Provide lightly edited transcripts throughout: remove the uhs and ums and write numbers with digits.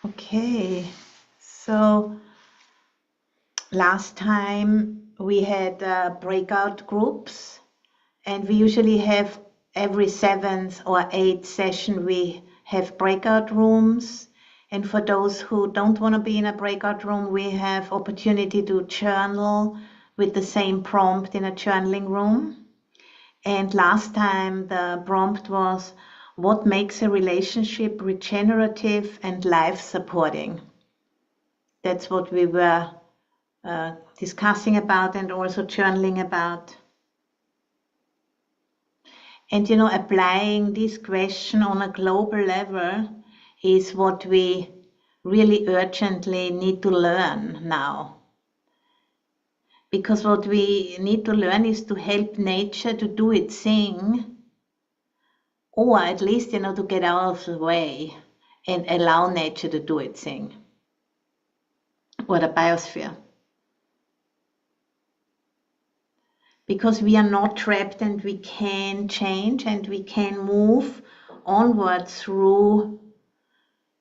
Okay, so last time we had breakout groups, and we usually have every seventh or eighth session we have breakout rooms. And for those who don't want to be in a breakout room, we have opportunity to journal with the same prompt in a journaling room. And last time the prompt was, what makes a relationship regenerative and life supporting? That's what we were discussing about and also journaling about. And applying this question on a global level is what we really urgently need to learn now. Because what we need to learn is to help nature to do its thing, or at least, to get out of the way and allow nature to do its thing, or the biosphere. Because we are not trapped and we can change and we can move onward through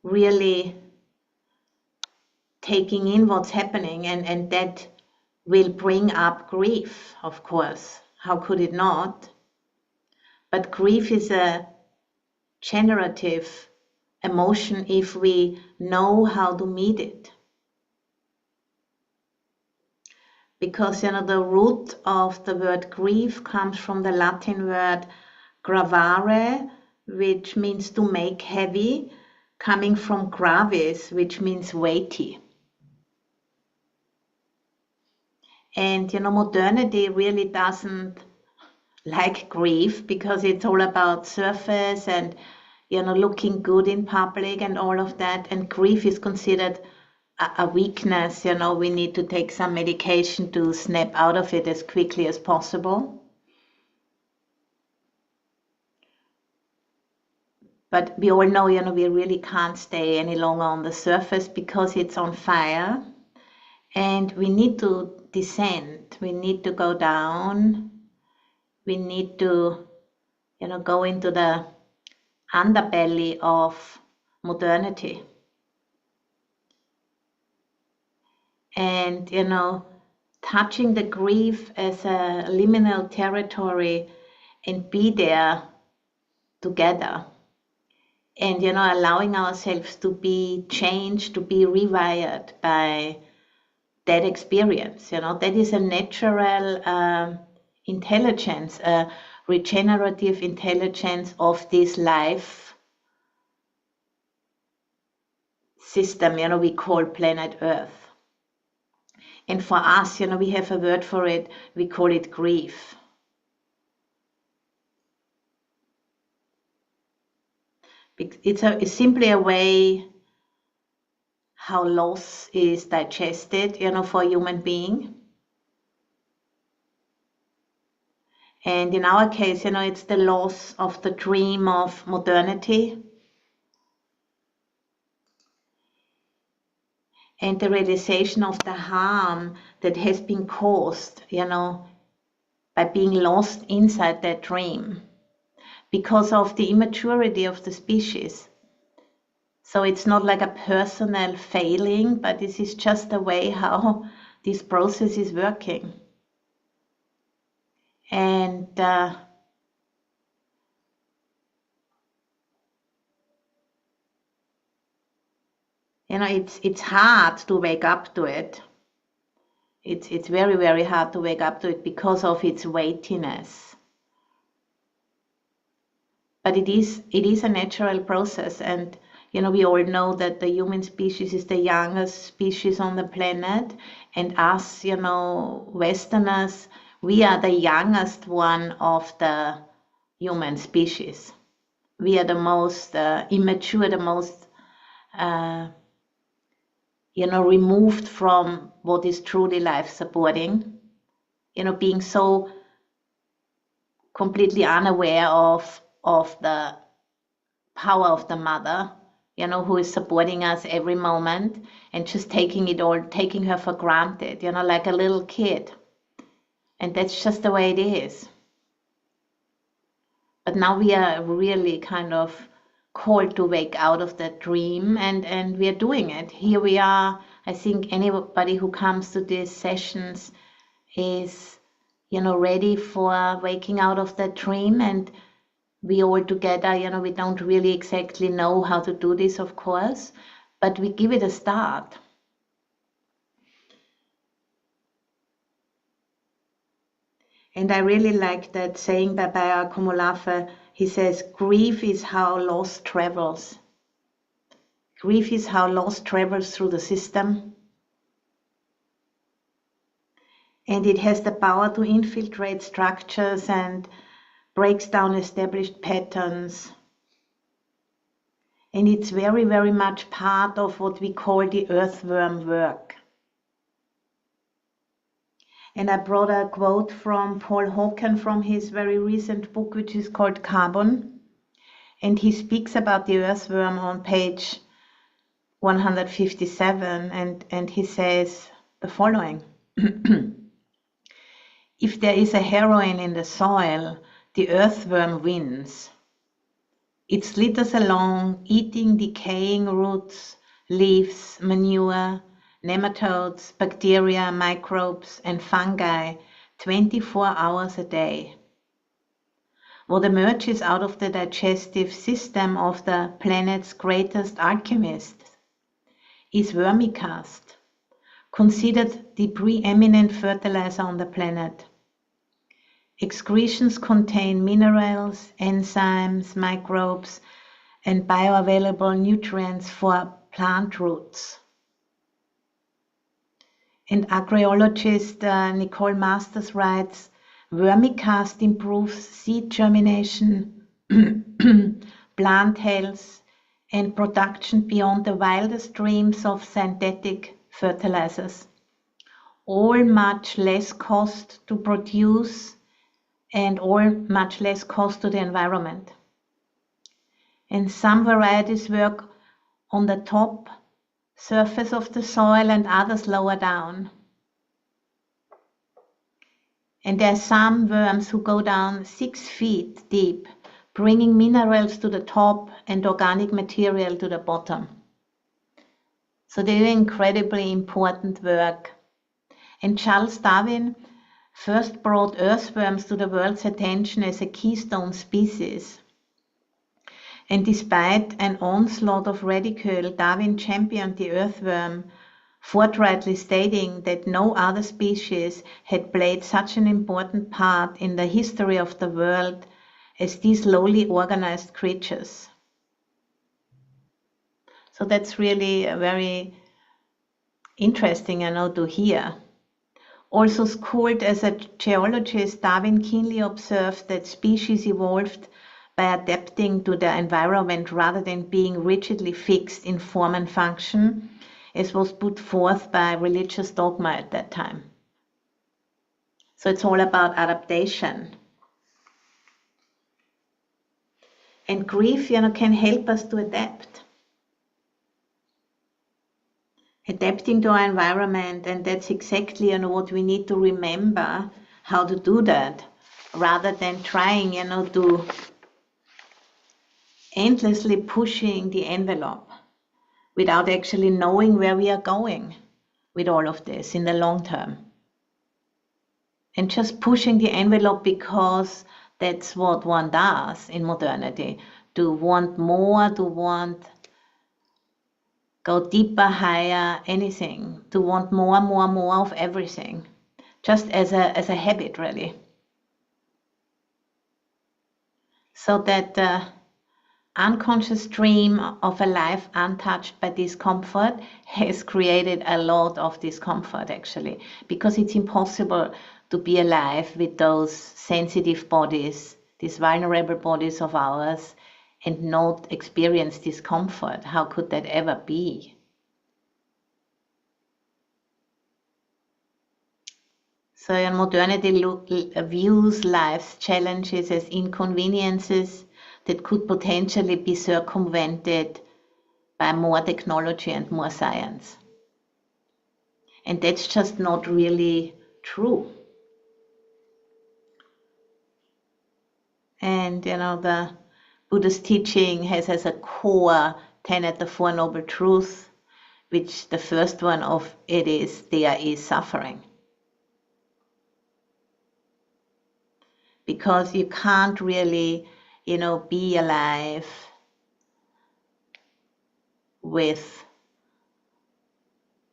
really taking in what's happening, and that will bring up grief, of course. How could it not? But grief is a generative emotion if we know how to meet it. Because the root of the word grief comes from the Latin word gravare, which means to make heavy, coming from gravis, which means weighty. And modernity really doesn't like grief because it's all about surface and looking good in public and all of that. And grief is considered a weakness. We need to take some medication to snap out of it as quickly as possible. But we all know, we really can't stay any longer on the surface because it's on fire. And we need to descend. We need to go down. We need to, go into the underbelly of modernity. And, touching the grief as a liminal territory and be there together. And, allowing ourselves to be changed, to be rewired by that experience. That is a natural intelligence, a regenerative intelligence of this life system, we call planet Earth. And for us, we have a word for it, we call it grief. It's simply a way how loss is digested, for a human being. And in our case, it's the loss of the dream of modernity and the realization of the harm that has been caused, by being lost inside that dream because of the immaturity of the species. So it's not like a personal failing, but this is just the way how this process is working. And it's hard to wake up to it. It's very, very hard to wake up to it because of its weightiness. But it is a natural process, and we all know that the human species is the youngest species on the planet, and us, Westerners, we are the youngest one of the human species. We are the most immature, the most removed from what is truly life supporting, being so completely unaware of the power of the mother, who is supporting us every moment and just taking her for granted, like a little kid. And that's just the way it is. But now we are really kind of called to wake out of that dream, and we are doing it. Here we are. I think anybody who comes to these sessions is, ready for waking out of that dream, and we all together, we don't really exactly know how to do this, of course, but we give it a start. And I really like that saying by Bayo Akomolafe. He says, grief is how loss travels. Grief is how loss travels through the system. And it has the power to infiltrate structures and breaks down established patterns. And it's very, very much part of what we call the earthworm work. And I brought a quote from Paul Hawken from his very recent book, which is called Carbon. And he speaks about the earthworm on page 157, and he says the following. If there is a heroine in the soil, the earthworm wins. It slithers along, eating decaying roots, leaves, manure, nematodes, bacteria, microbes, and fungi 24 hours a day. What emerges out of the digestive system of the planet's greatest alchemist is vermicast, considered the preeminent fertilizer on the planet. Excretions contain minerals, enzymes, microbes, and bioavailable nutrients for plant roots. And agroecologist Nicole Masters writes, vermicast improves seed germination, plant health, and production beyond the wildest dreams of synthetic fertilizers. All much less cost to produce and all much less cost to the environment. And some varieties work on the top surface of the soil and others lower down. And there are some worms who go down 6 feet deep, bringing minerals to the top and organic material to the bottom. So they do incredibly important work. And Charles Darwin first brought earthworms to the world's attention as a keystone species. And despite an onslaught of ridicule, Darwin championed the earthworm, forthrightly stating that no other species had played such an important part in the history of the world as these lowly organized creatures. So that's really very interesting, to hear. Also schooled as a geologist, Darwin keenly observed that species evolved by adapting to their environment rather than being rigidly fixed in form and function, as was put forth by religious dogma at that time. So it's all about adaptation. And grief, can help us to adapt. Adapting to our environment, and that's exactly what we need to remember how to do that, rather than trying to endlessly pushing the envelope without actually knowing where we are going with all of this in the long term. And just pushing the envelope because that's what one does in modernity, to want more, to go deeper, higher, anything, to want more of everything, just as a habit, really. So that the unconscious dream of a life untouched by discomfort has created a lot of discomfort, actually, because it's impossible to be alive with those sensitive bodies, these vulnerable bodies of ours, and not experience discomfort. How could that ever be? So modernity views life's challenges as inconveniences that could potentially be circumvented by more technology and more science. And that's just not really true. And the Buddha's teaching has as a core tenet the Four Noble Truths, which the first one of it is there is suffering. Because you can't really, be alive with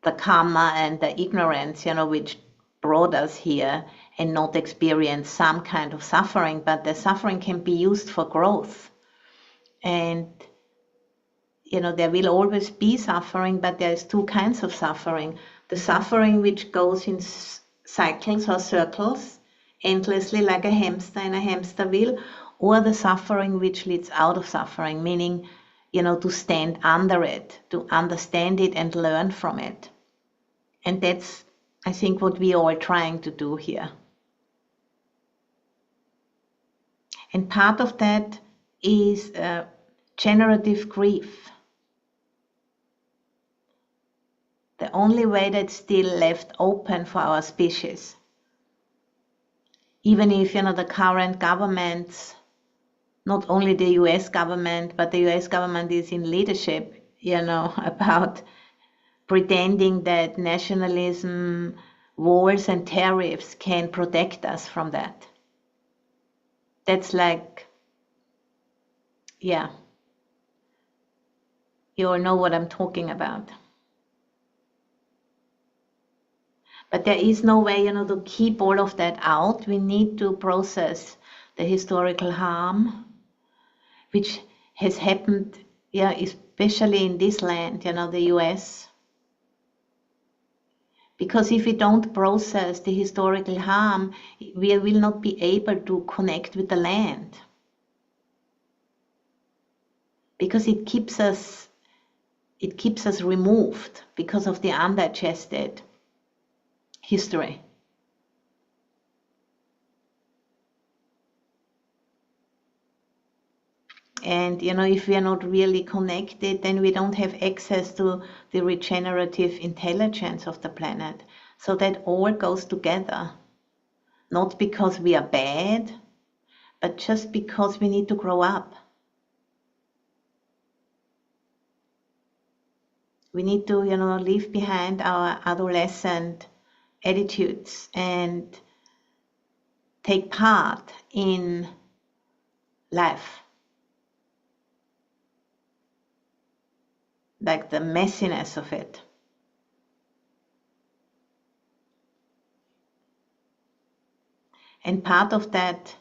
the karma and the ignorance, which brought us here, and not experience some kind of suffering. But the suffering can be used for growth. And, there will always be suffering, but there's two kinds of suffering. The suffering which goes in cycles or circles, endlessly like a hamster in a hamster wheel, or the suffering which leads out of suffering, meaning, to stand under it, to understand it and learn from it. And that's, I think, what we are all trying to do here. And part of that is generative grief. The only way that's still left open for our species. Even if, the current governments, not only the US government, but the US government is in leadership, about pretending that nationalism, wars and tariffs can protect us from that. That's like, yeah, you all know what I'm talking about. But there is no way, to keep all of that out. We need to process the historical harm, which has happened, especially in this land, the US. Because if we don't process the historical harm, we will not be able to connect with the land. Because it keeps us removed because of the undigested history. And if we are not really connected, then we don't have access to the regenerative intelligence of the planet. So that all goes together. Not because we are bad, but just because we need to grow up. We need to, leave behind our adolescent attitudes and take part in life. Like the messiness of it. And part of that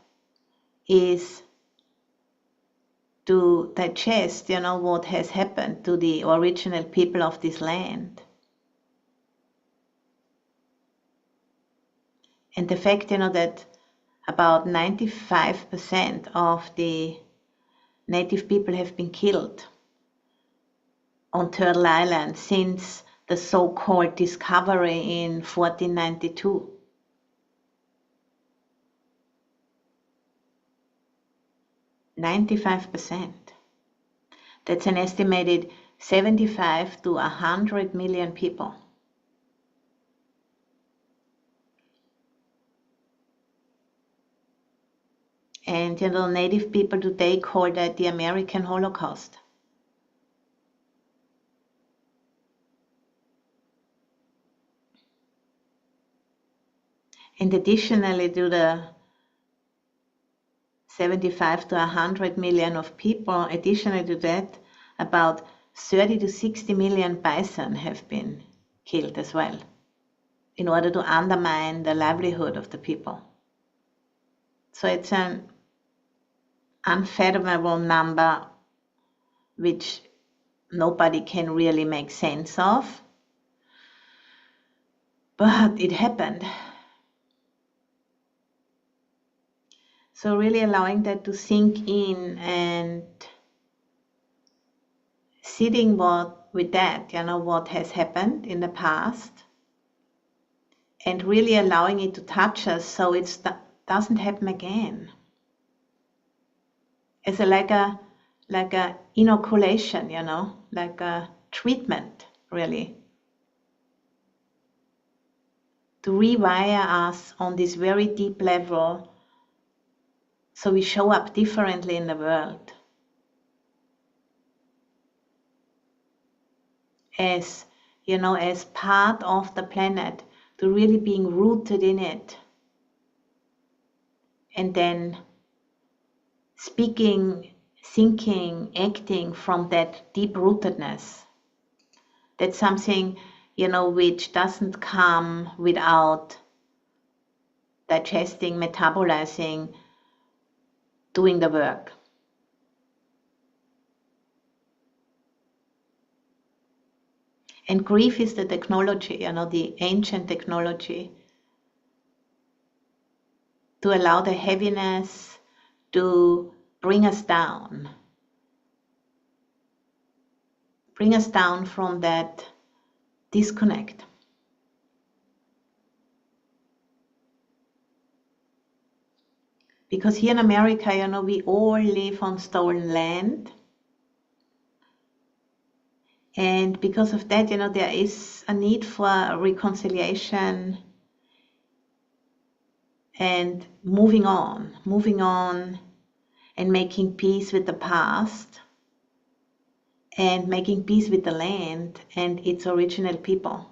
is to digest, what has happened to the original people of this land. And the fact, that about 95% of the native people have been killed on Turtle Island since the so-called discovery in 1492. %. That's an estimated 75 to 100 million people. And native people today call that the American Holocaust. And additionally to the 75 to 100 million of people, additionally to that, about 30 to 60 million bison have been killed as well, in order to undermine the livelihood of the people. So it's an unfathomable number which nobody can really make sense of, but it happened. So really allowing that to sink in and sitting with that, what has happened in the past, and really allowing it to touch us so it doesn't happen again. It's like a inoculation, like a treatment, really. To rewire us on this very deep level so we show up differently in the world. as, as part of the planet, to really being rooted in it, and then speaking, thinking, acting from that deep rootedness. That's something, which doesn't come without digesting, metabolizing, doing the work. And grief is the technology, the ancient technology, to allow the heaviness to bring us down from that disconnect. Because here in America, we all live on stolen land. And because of that, there is a need for reconciliation and moving on and making peace with the past and making peace with the land and its original people.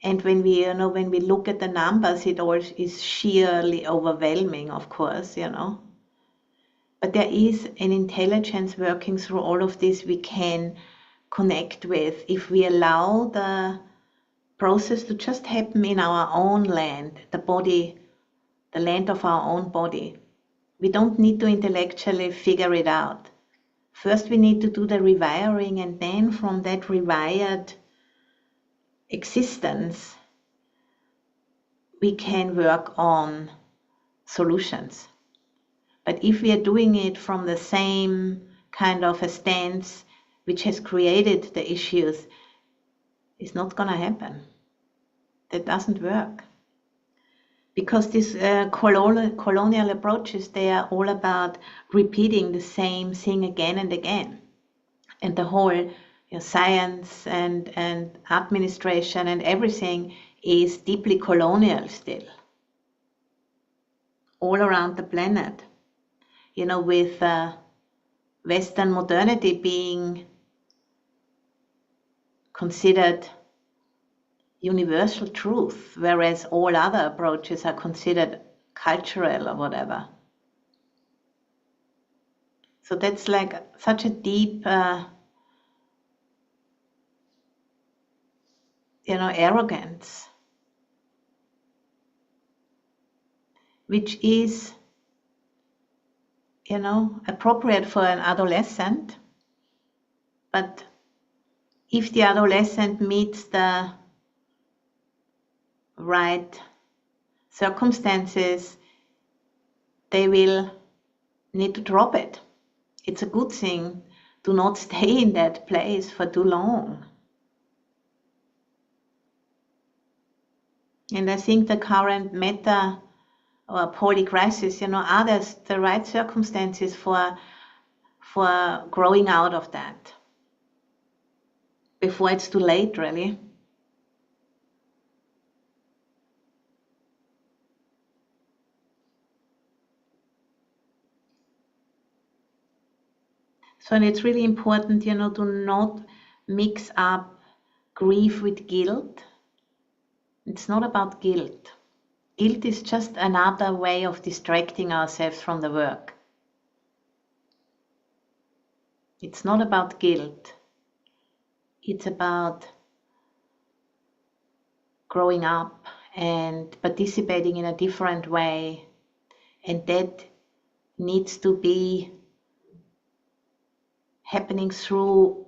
And when we look at the numbers, it all is sheerly overwhelming, of course, But there is an intelligence working through all of this we can connect with if we allow the process to just happen in our own land, the body, the land of our own body. We don't need to intellectually figure it out. First, we need to do the rewiring, and then from that rewired existence, we can work on solutions. But if we are doing it from the same kind of a stance which has created the issues, it's not going to happen. That doesn't work. Because these colonial approaches, they are all about repeating the same thing again and again. And the whole science and administration and everything is deeply colonial still. All around the planet. With Western modernity being considered universal truth, whereas all other approaches are considered cultural or whatever. So that's like such a deep, arrogance, which is, appropriate for an adolescent. But if the adolescent meets the right circumstances, they will need to drop it. It's a good thing to not stay in that place for too long. And I think the current meta or poly crisis, are the right circumstances for growing out of that before it's too late, really. So, and it's really important, to not mix up grief with guilt. It's not about guilt. Guilt is just another way of distracting ourselves from the work. It's not about guilt. It's about growing up and participating in a different way. And that needs to be happening through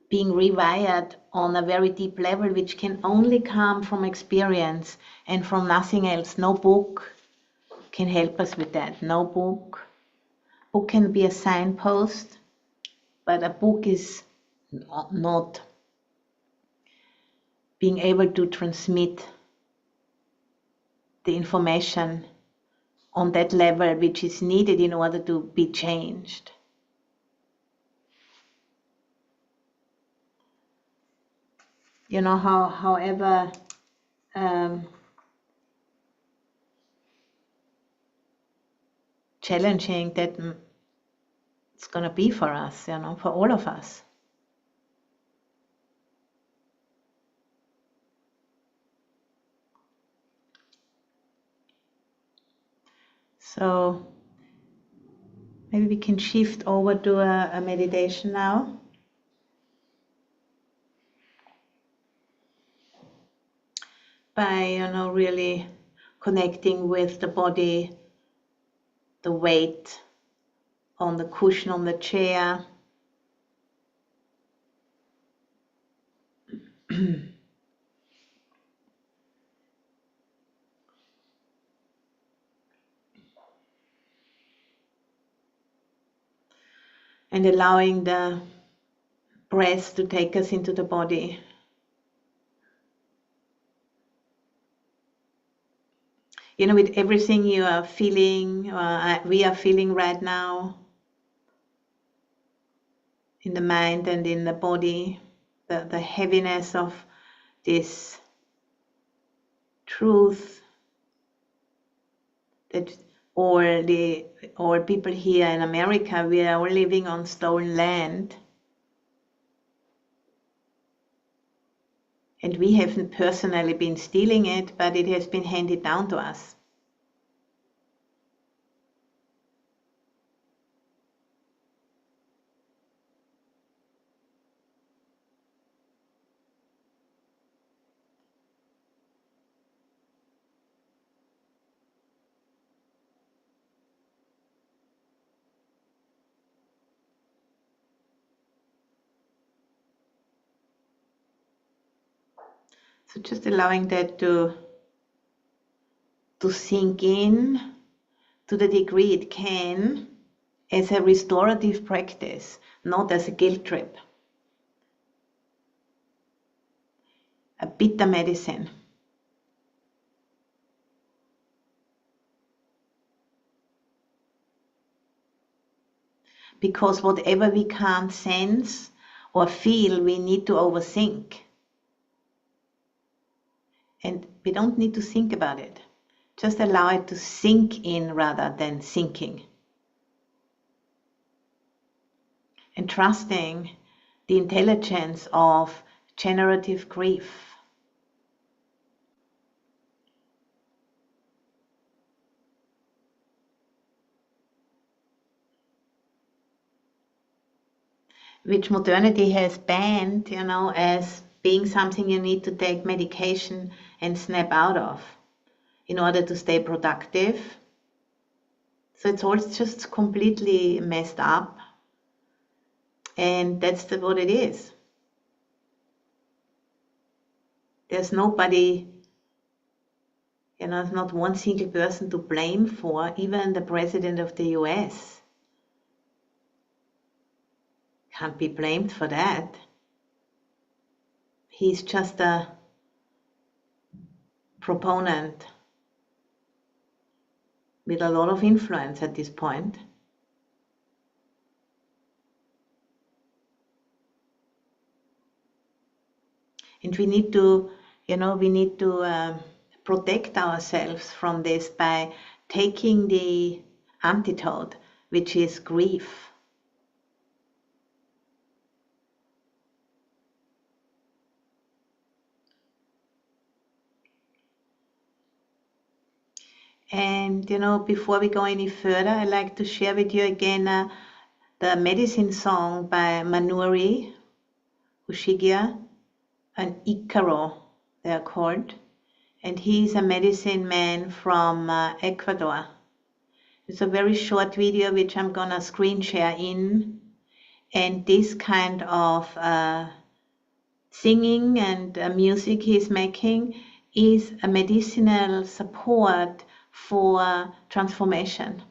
being rewired on a very deep level, which can only come from experience and from nothing else. No book can help us with that. No book. Book can be a signpost, but a book is not being able to transmit the information on that level which is needed in order to be changed. However challenging that it's going to be for us, for all of us. So maybe we can shift over to a meditation now. By, really connecting with the body, the weight on the cushion on the chair. And allowing the breath to take us into the body. With everything you are feeling, we are feeling right now, in the mind and in the body, the heaviness of this truth that all people here in America, we are all living on stolen land. And we haven't personally been stealing it, but it has been handed down to us. So just allowing that to sink in to the degree it can, as a restorative practice, not as a guilt trip. A bitter medicine. Because whatever we can't sense or feel, we need to overthink. And we don't need to think about it. Just allow it to sink in rather than sinking. And trusting the intelligence of generative grief. Which modernity has banned, as being something you need to take medication and snap out of in order to stay productive. So it's all just completely messed up. And that's what it is. There's nobody, there's not one single person to blame for, even the president of the US can't be blamed for that. He's just a proponent with a lot of influence at this point. And we need to, protect ourselves from this by taking the antidote, which is grief. And, before we go any further, I'd like to share with you again the medicine song by Manuri Ushigia and Icaro, they are called. And he's a medicine man from Ecuador. It's a very short video which I'm gonna screen share in. And this kind of singing and music he's making is a medicinal support for transformation.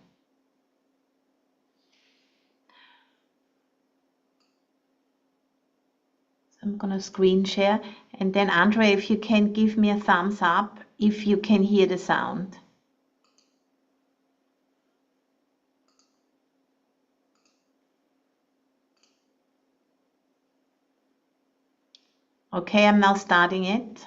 So I'm gonna screen share, and then Andre, if you can give me a thumbs up if you can hear the sound. Okay, I'm now starting it.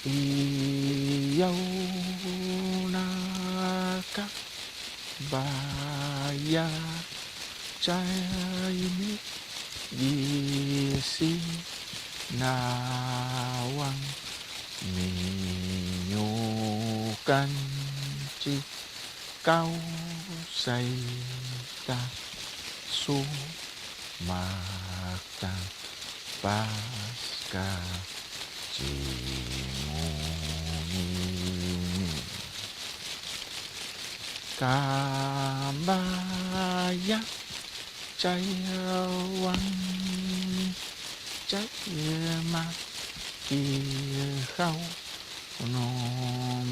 Yêu na các baya trái mít đi si nawang minyokan chi cao say ta su maka pasca chi Kabaya trái oan trách ma kia khâu nô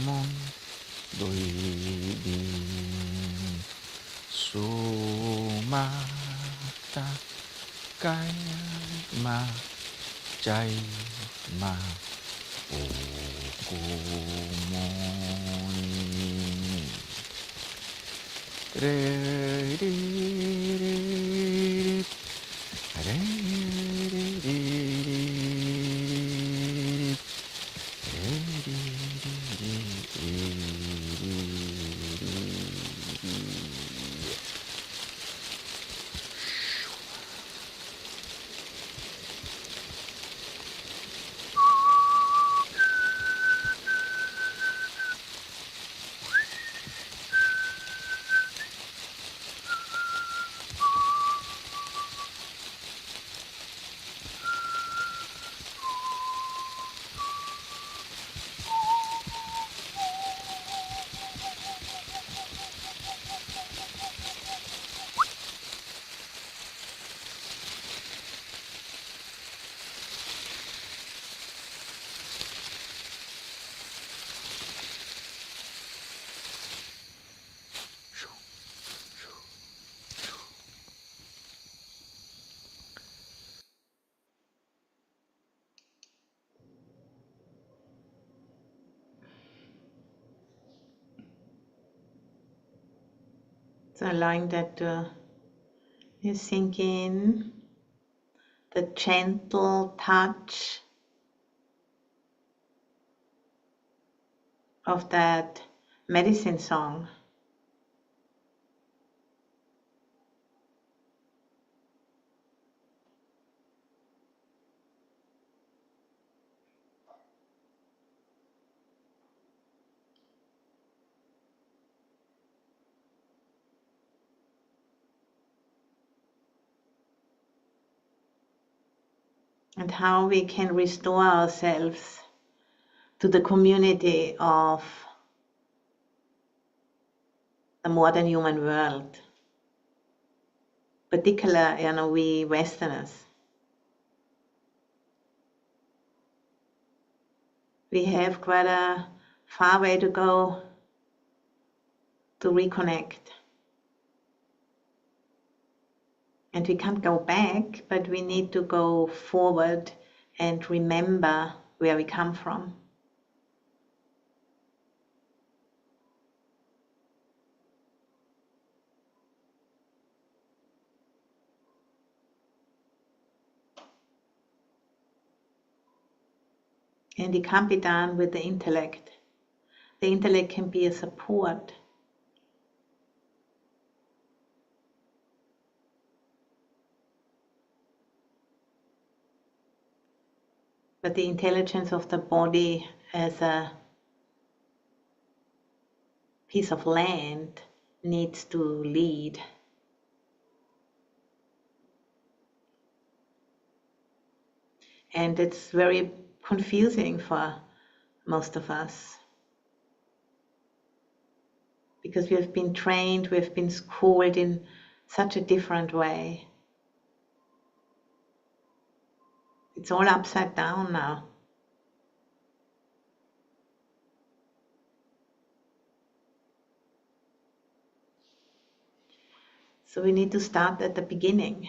môn đôi đi số ma ta cái ma trái ma ô cô môi re đi re So allowing that to sink in, the gentle touch of that medicine song. And how we can restore ourselves to the community of the modern human world, particularly, we Westerners. We have quite a far way to go to reconnect. And we can't go back, but we need to go forward and remember where we come from. And it can't be done with the intellect. The intellect can be a support. But the intelligence of the body as a piece of land needs to lead. And it's very confusing for most of us. Because we have been trained, we have been schooled in such a different way. It's all upside down now. So we need to start at the beginning.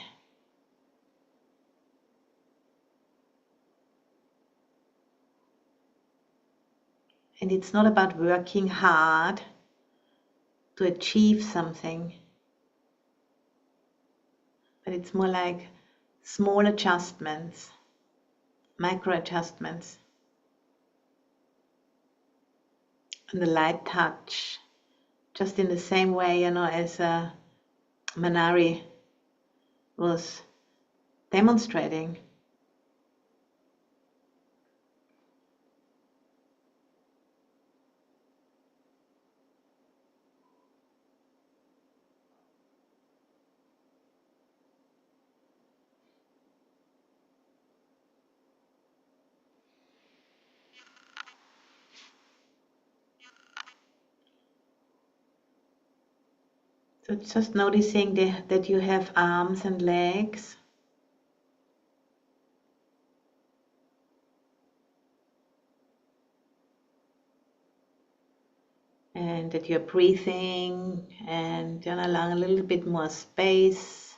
And it's not about working hard to achieve something, but it's more like small adjustments, micro adjustments, and the light touch, just in the same way, as Manari was demonstrating. So just noticing that you have arms and legs. And that you're breathing and allowing a little bit more space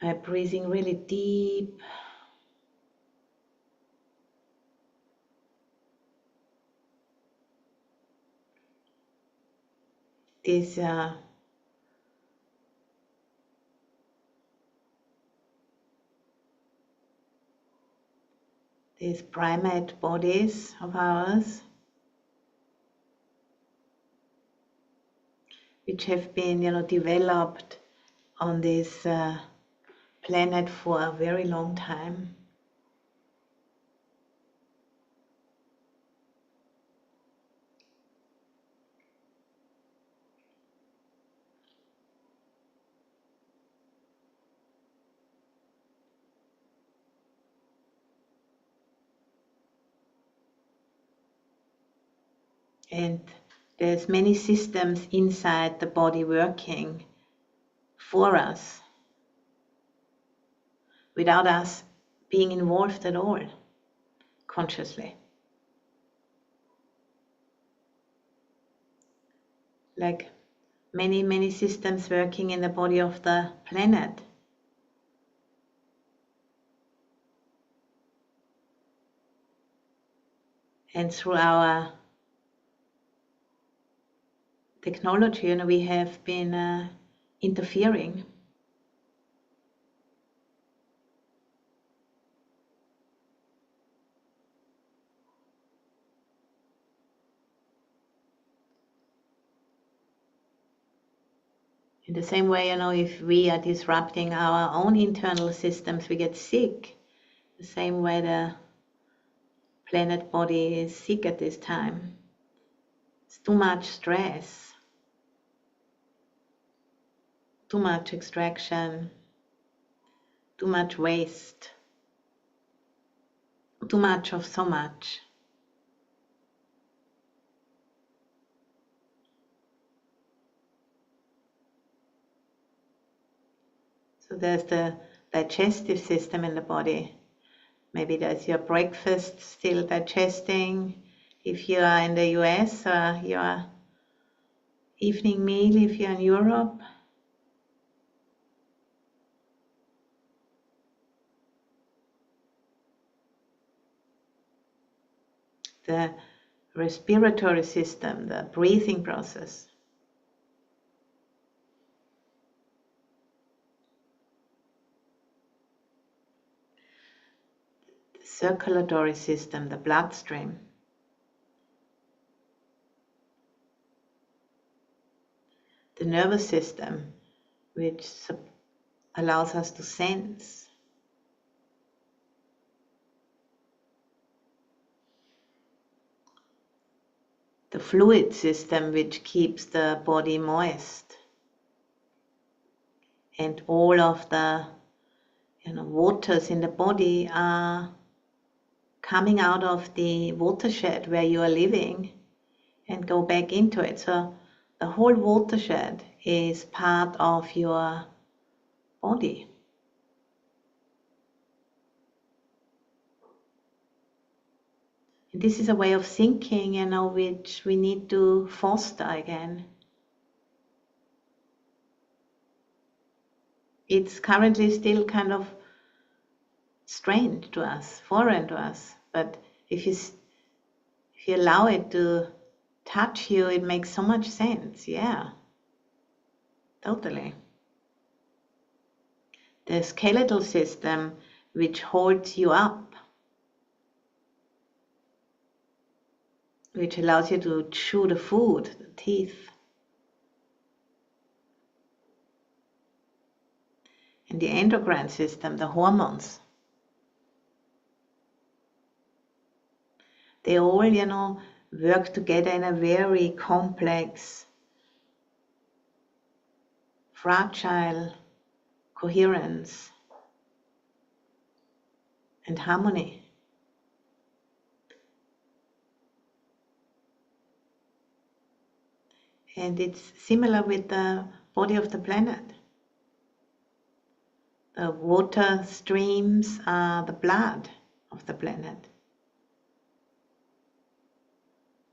by breathing really deep. These primate bodies of ours, which have been, developed on this planet for a very long time. And there's many systems inside the body working for us without us being involved at all consciously. Like many, many systems working in the body of the planet. And through our technology, we have been interfering. In the same way, if we are disrupting our own internal systems, we get sick. The same way the planet body is sick at this time. It's too much stress, too much extraction, too much waste, too much of so much. So there's the digestive system in the body. Maybe there's your breakfast still digesting if you are in the US, or your evening meal if you're in Europe. The respiratory system, the breathing process. circulatory system, the bloodstream. The nervous system, which allows us to sense. The fluid system, which keeps the body moist. And all of the waters in the body are coming out of the watershed where you are living and go back into it. So the whole watershed is part of your body. And this is a way of thinking, which we need to foster again. It's currently still kind of strange to us, foreign to us, but if you allow it to touch you, it makes so much sense. Yeah, totally. The skeletal system, which holds you up, which allows you to chew the food, the teeth. And the endocrine system, the hormones. They all, work together in a very complex, fragile coherence and harmony. And it's similar with the body of the planet. The water streams are the blood of the planet.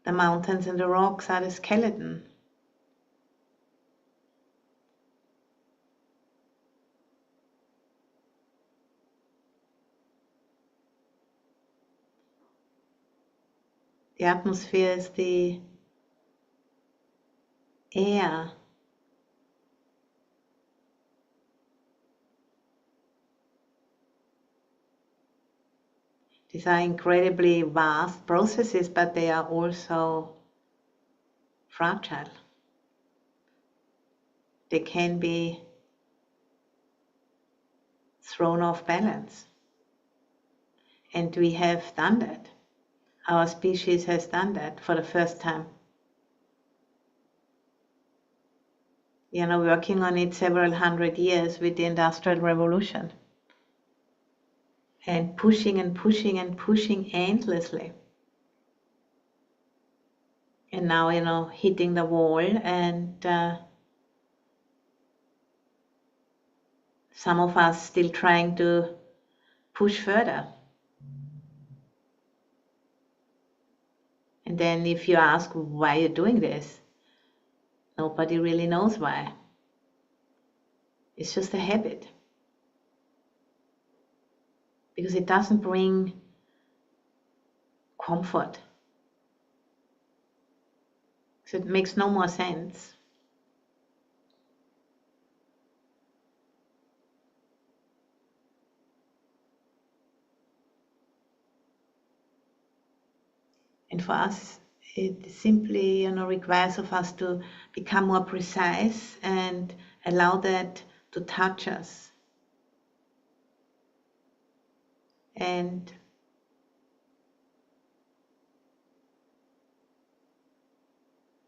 The mountains and the rocks are the skeleton. The atmosphere is the air. These are incredibly vast processes, but they are also fragile. They can be thrown off balance. And we have done that. Our species has done that for the first time. Working on it several hundred years with the Industrial Revolution. And pushing and pushing and pushing endlessly. And now, hitting the wall, and some of us still trying to push further. And then if you ask why you're doing this, nobody really knows why. It's just a habit. Because it doesn't bring comfort. So it makes no more sense. And for us, it simply, requires of us to become more precise and allow that to touch us. And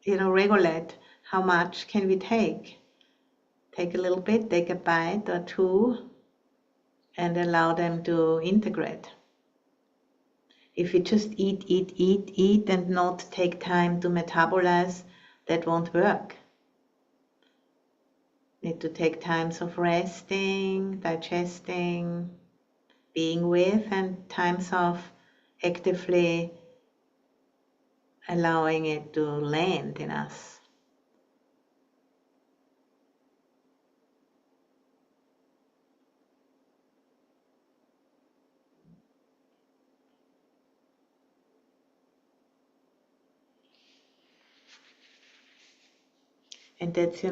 regulate how much can we take. Take a little bit, take a bite or two, and allow them to integrate. If you just eat and not take time to metabolize, that won't work. Need to take times of resting, digesting, being with, and times of actively allowing it to land in us. And that's,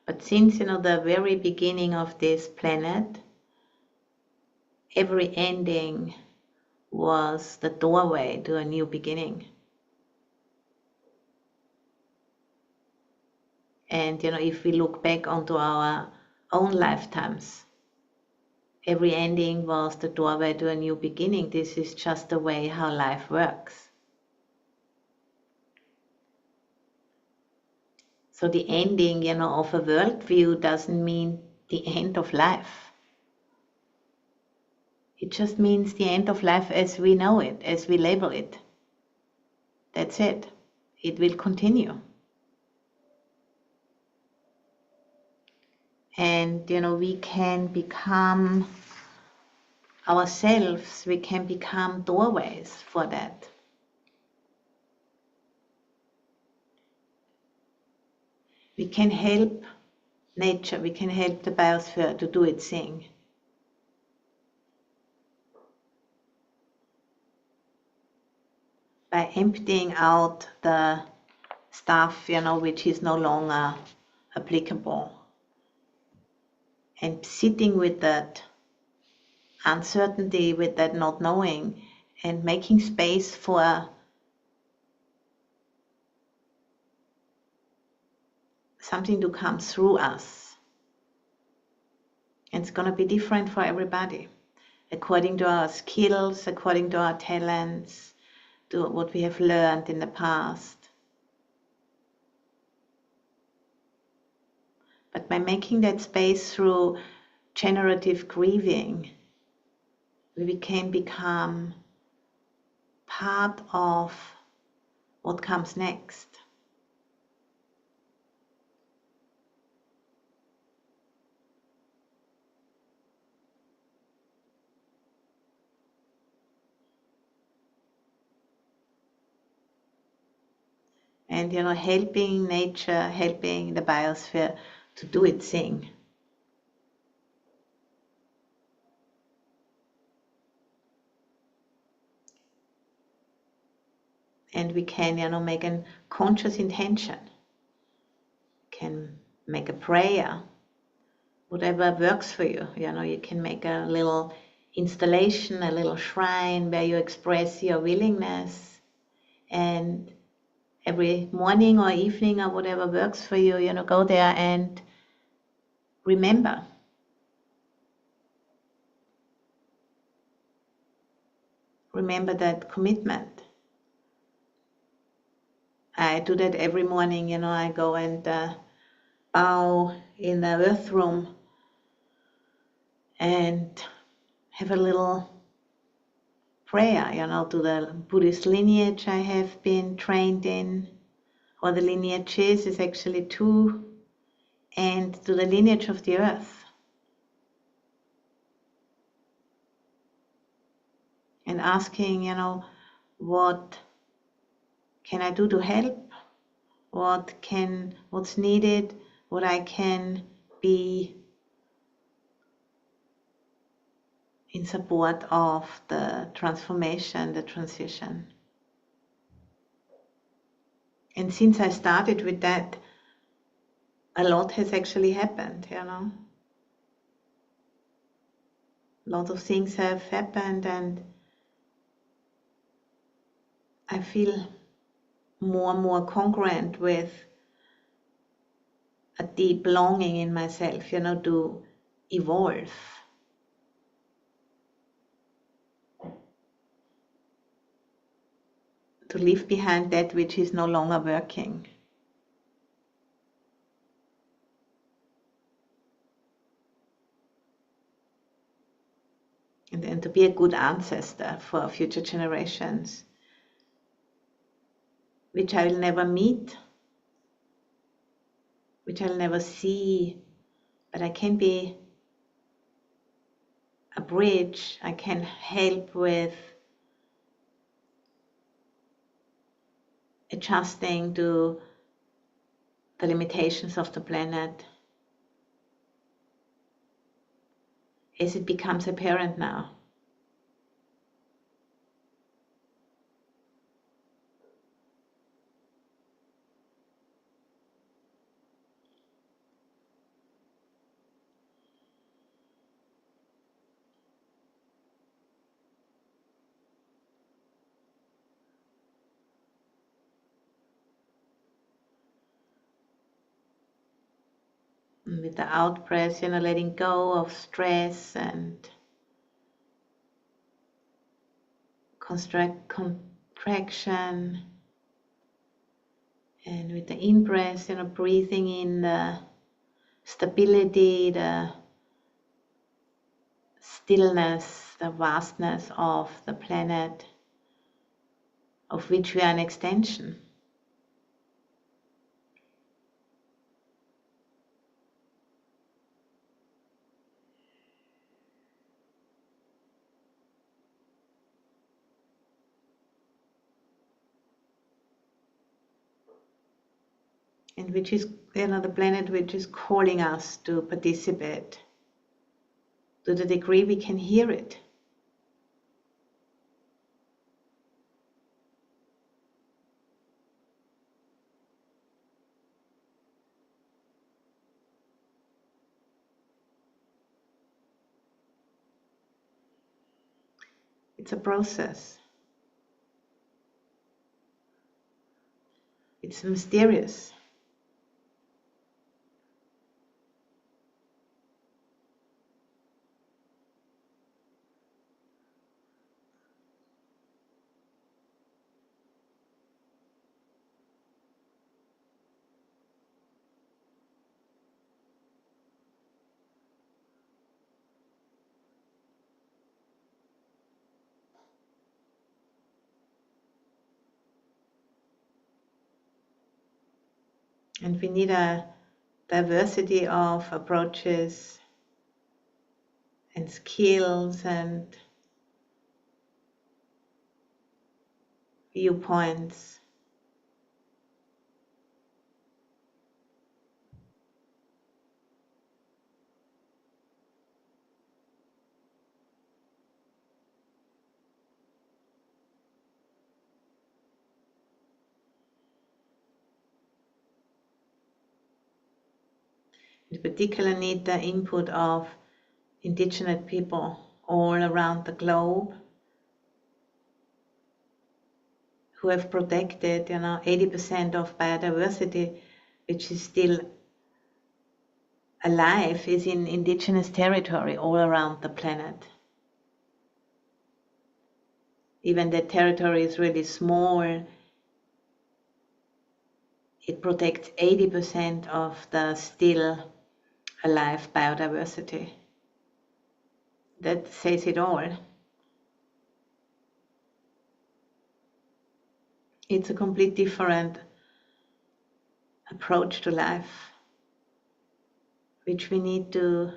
But since, the very beginning of this planet, every ending was the doorway to a new beginning. And, if we look back onto our own lifetimes, every ending was the doorway to a new beginning. This is just the way how life works. So the ending, of a worldview doesn't mean the end of life. It just means the end of life as we know it, as we label it. That's it. It will continue. And, we can become ourselves, we can become doorways for that. We can help nature, we can help the biosphere to do its thing. By emptying out the stuff, which is no longer applicable. And sitting with that uncertainty, with that not knowing, and making space for something to come through us. And it's going to be different for everybody, according to our skills, according to our talents, to what we have learned in the past. But by making that space through generative grieving, we can become part of what comes next. And, helping nature, helping the biosphere to do its thing. And we can, make a conscious intention. Can make a prayer, whatever works for you. You can make a little installation, a little shrine where you express your willingness. And every morning or evening or whatever works for you, go there and remember. Remember that commitment. I do that every morning, I go and bow in the earth room and have a little prayer, to the Buddhist lineage I have been trained in, or the lineages is actually two, and to the lineage of the earth. And asking, what can I do to help? What's needed? What I can be in support of the transformation, the transition. And since I started with that, a lot has actually happened, A lot of things have happened, and I feel more and more congruent with a deep longing in myself, to evolve. To leave behind that which is no longer working. And to be a good ancestor for future generations, which I will never meet, which I'll never see, but I can be a bridge. I can help with adjusting to the limitations of the planet as it becomes apparent now. And with the out breath, letting go of stress and contraction. And with the in breath, breathing in the stability, the stillness, the vastness of the planet, of which we are an extension. And which is, the planet which is calling us to participate to the degree we can hear it. It's a process. It's mysterious. And we need a diversity of approaches and skills and viewpoints. In particular, need the input of indigenous people all around the globe who have protected, 80% of biodiversity, which is still alive, is in indigenous territory all around the planet. Even the territory is really small, it protects 80% of the still alive biodiversity. That says it all. It's a completely different approach to life, which we need to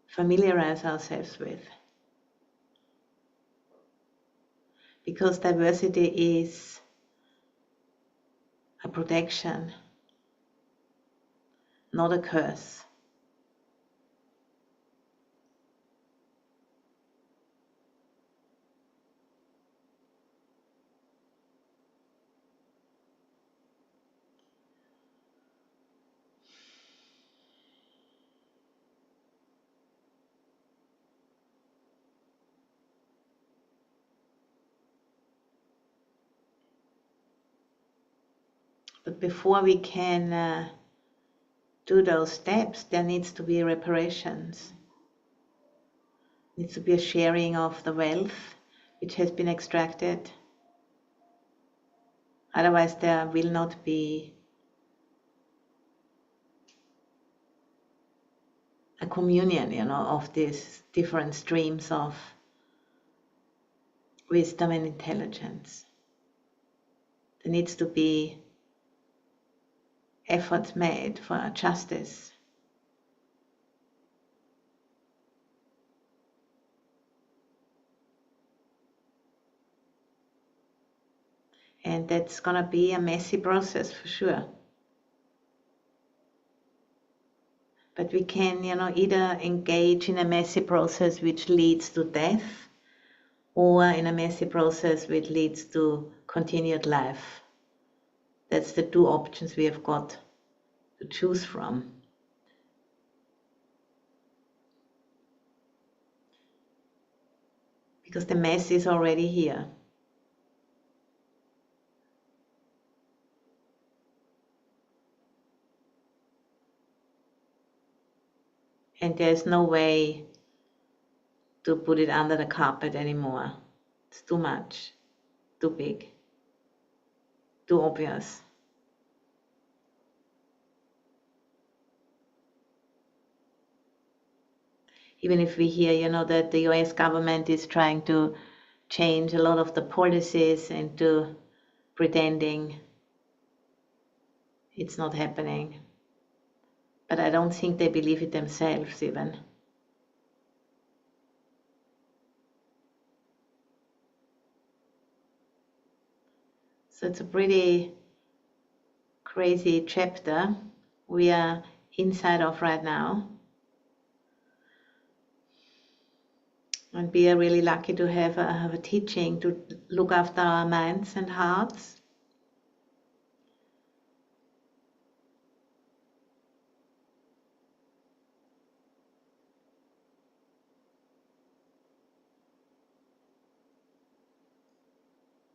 familiarize ourselves with. Because diversity is a protection, not a curse. But before we can do those steps, there needs to be reparations. Needs to be a sharing of the wealth which has been extracted. Otherwise, there will not be a communion, of these different streams of wisdom and intelligence. There needs to be efforts made for justice. And that's going to be a messy process for sure. But we can, either engage in a messy process which leads to death, or in a messy process which leads to continued life. That's the two options we have got to choose from. Because the mess is already here. And there's no way to put it under the carpet anymore. It's too much, too big, too obvious. Even if we hear, that the US government is trying to change a lot of the policies into pretending it's not happening. But I don't think they believe it themselves even. So it's a pretty crazy chapter we are inside of right now. And we are really lucky to have a teaching to look after our minds and hearts.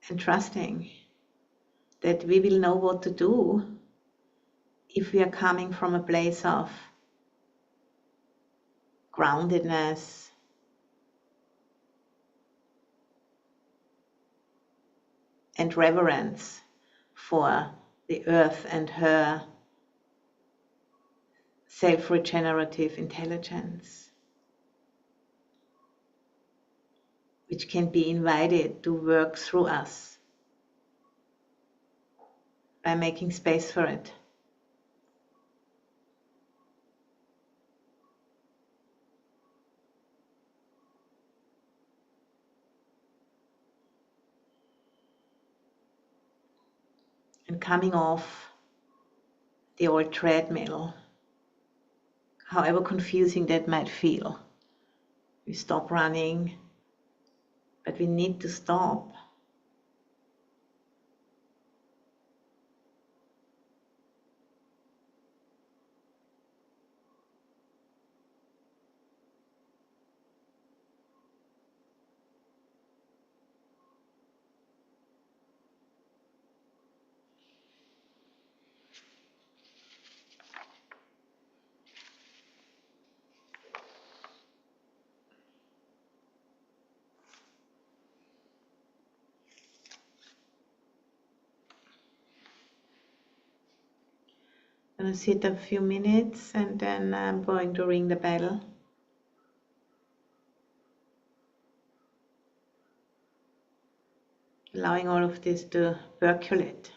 And trusting that we will know what to do if we are coming from a place of groundedness, and reverence for the earth and her self-regenerative intelligence, which can be invited to work through us by making space for it. And coming off the old treadmill, however confusing that might feel. We stop running, but we need to stop. I'm going to sit a few minutes and then I'm going to ring the bell. Allowing all of this to percolate.